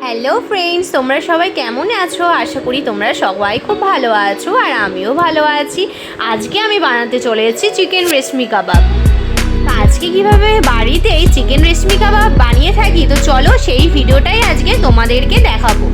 Hello friends, তোমরা সবাই কেমন আছো? আশা করি তোমরা সবাই খুব ভালো আছো আর আমিও ভালো আছি। আজকে আমি বানাতে চলে এসেছি চিকেন রেশমি কাবাব। আজকে কিভাবে বাড়িতেই চিকেন রেশমি কাবাব বানিয়ে থাকি, তো চলো সেই ভিডিওটাই আজকে তোমাদেরকে দেখাবো।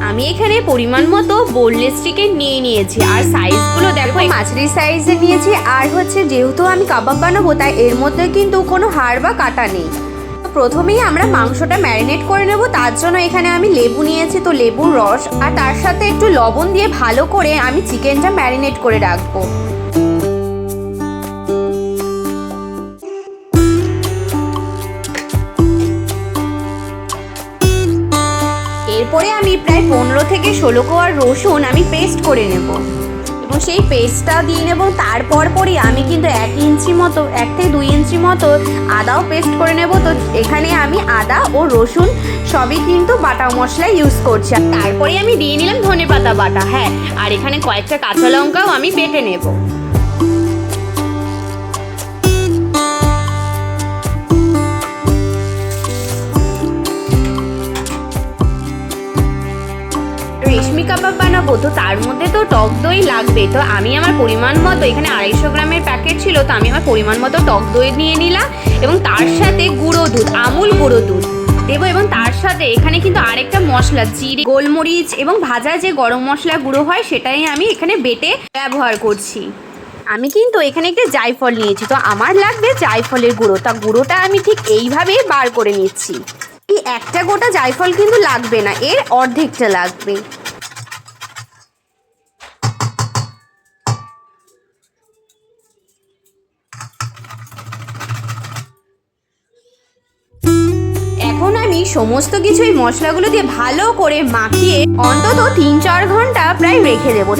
আমি এখানে পরিমাণ মতো বোনলেস চিকেন নিয়েছি আর সাইজগুলো দেখো মাঝারি সাইজে নিয়েছি। আর যেহেতু আমি কাবাব বানাবো তাই এর মধ্যে কিন্তু কোনো হাড় বা কাটা নেই। প্রথমেই আমরা মাংসটা ম্যারিনেট করে নেব। তার জন্য এখানে আমি লেবু নিয়েছি, তো লেবুর রস আর তার সাথে একটু লবণ দিয়ে ভালো করে আমি চিকেনটা ম্যারিনেট করে রাখবো। এরপরে আমি প্রায় 15 থেকে 16 কোয়া রসুন আমি পেস্ট করে নেব এবং সেই পেস্টটা দিয়ে নেব। তারপর আমি কিন্তু 1 থেকে 2 ইঞ্চি মতো আদাও পেস্ট করে নেব। তো এখানে আমি আদা ও রসুন সবই কিন্তু বাটা মশলা ইউজ করছি। তারপরে আমি দিয়ে নিলাম ধনেপাতা বাটা, আর এখানে কয়েকটা কাঁচা লঙ্কাও আমি বেটে নেব। রেশমি কাবাব বানাবো তো তার মধ্যে তো টক দই লাগবে। তো আমি আমার পরিমাণ মতো, এখানে 250 গ্রামের প্যাকেট ছিল, তো আমি আমার পরিমাণ মতো টক দই নিয়ে নিলাম এবং তার সাথে গুঁড়ো দুধ, আমুল গুঁড়ো দুধ দেবো। এবং তার সাথে এখানে কিন্তু আরেকটা মশলা, জিরে, গোলমরিচ এবং ভাজা যে গরম মশলা গুঁড়ো হয় সেটাই আমি এখানে বেটে ব্যবহার করছি। আমি কিন্তু এখানে একটা জায়ফল নিয়েছি, তো আমার লাগবে জায়ফলের গুঁড়ো। তা গুঁড়োটা আমি ঠিক এইভাবেই বার করে নিচ্ছি। এই একটা গোটা জায়ফল কিন্তু লাগবে না, এর অর্ধেকটা লাগবে। এখন আমি সমস্ত কিছু এই মশলাগুলো দিয়ে ভালো করে মাখিয়ে অন্তত 3-4 ঘন্টা প্রায় রেখে দেবো।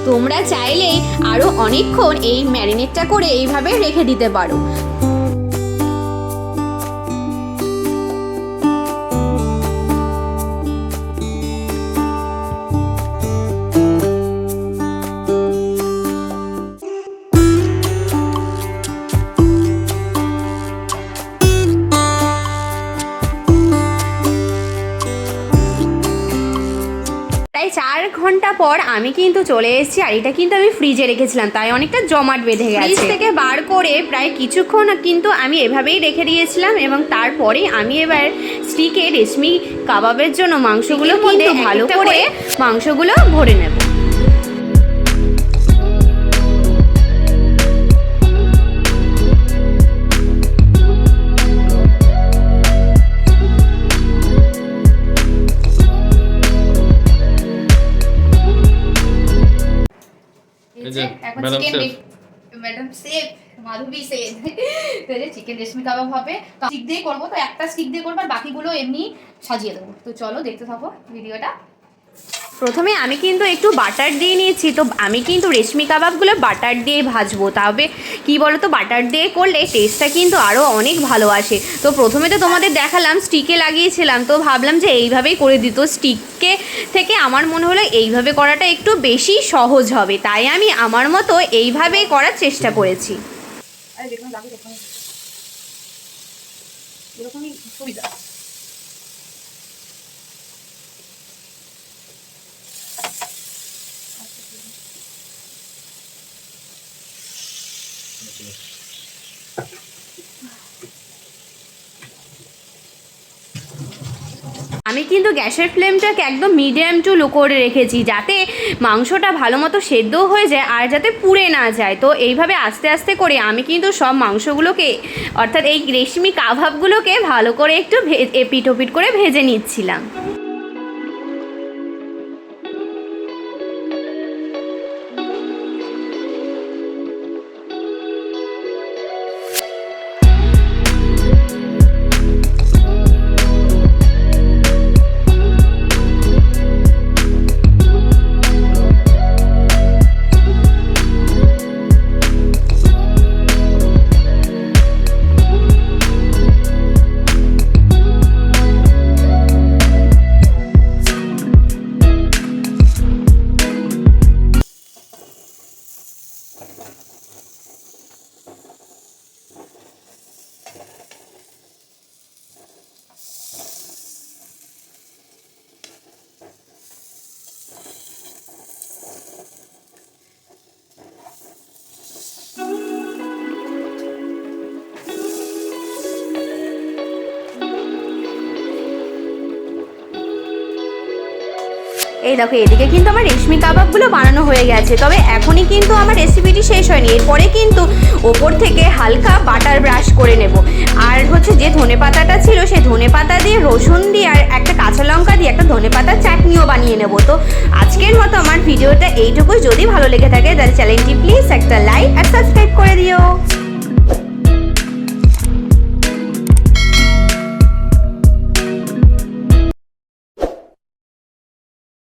তোমরা চাইলে আরও অনেকক্ষণ এই ম্যারিনেটটা করে এইভাবে রেখে দিতে পারো। প্রায় 4 ঘন্টা পর আমি কিন্তু চলে এসেছি, আর এটা কিন্তু আমি ফ্রিজে রেখেছিলাম তাই অনেকটা জমাট বেঁধে গেছে। ফ্রিজ থেকে বার করে প্রায় কিছুক্ষণ কিন্তু আমি এভাবেই রেখে দিয়েছিলাম এবং তারপরে আমি এবার স্টিকে রেশমি কাবাবের জন্য মাংসগুলোর মধ্যে ভালো করে মাংসগুলো ভরে নেব। ম্যাডাম সেফ মাধবী সেফ চিকেন রেশমি কাবাব হবে। তো স্টিক দিয়ে করবো, তো একটা স্টিক দিয়ে করবো আর বাকিগুলো এমনি সাজিয়ে দেবো। তো চলো দেখতে থাকো ভিডিওটা। প্রথমে আমি কিন্তু একটু বাটার দিয়ে নিয়েছি। তো আমি কিন্তু রেশমি কাবাবগুলো বাটার দিয়ে ভাজবো। তবে কি বলো তো, বাটার দিয়ে করলে টেস্টটা কিন্তু আরও অনেক ভালো আসে। তো প্রথমে তো তোমাদের দেখালাম স্টিকে লাগিয়েছিলাম, তো ভাবলাম যে এইভাবেই করে দিত। স্টিকে থেকে আমার মনে হলো এইভাবে করাটা একটু বেশি সহজ হবে, তাই আমি আমার মতো এইভাবেই করার চেষ্টা করেছি। এরকমই সুবিধা। আমি কিন্তু গ্যাসের ফ্লেমটাকে একদম মিডিয়াম টু লো করে রেখেছি, যাতে মাংসটা ভালো মতো সেদ্ধ হয়ে যায় আর যাতে পুড়ে না যায়। তো এইভাবে আস্তে আস্তে করে আমি কিন্তু সব মাংসগুলোকে, অর্থাৎ এই রেশমি কাবাবগুলোকে ভালো করে একটু এপিট ওপিট করে ভেজে নিচ্ছিলাম। এই দেখো এদিকে কিন্তু আমার রেশমি কাবাবগুলো বানানো হয়ে গেছে, তবে এখনই কিন্তু আমার রেসিপিটি শেষ হয়নি। এরপরে কিন্তু ওপর থেকে হালকা বাটার ব্রাশ করে নেব। আর হচ্ছে যে ধনেপাতাটা ছিল সেই ধনেপাতা দিয়ে, রসুন দিয়ে আর একটা কাঁচা লঙ্কা দিয়ে একটা ধনেপাতার চাটনিও বানিয়ে নেব। তো আজকের মতো আমার ভিডিওটা এইটুকুই। যদি ভালো লেগে থাকে তাহলে চ্যানেলটি প্লিজ একটা লাইক আর সাবস্ক্রাইব করে দিও।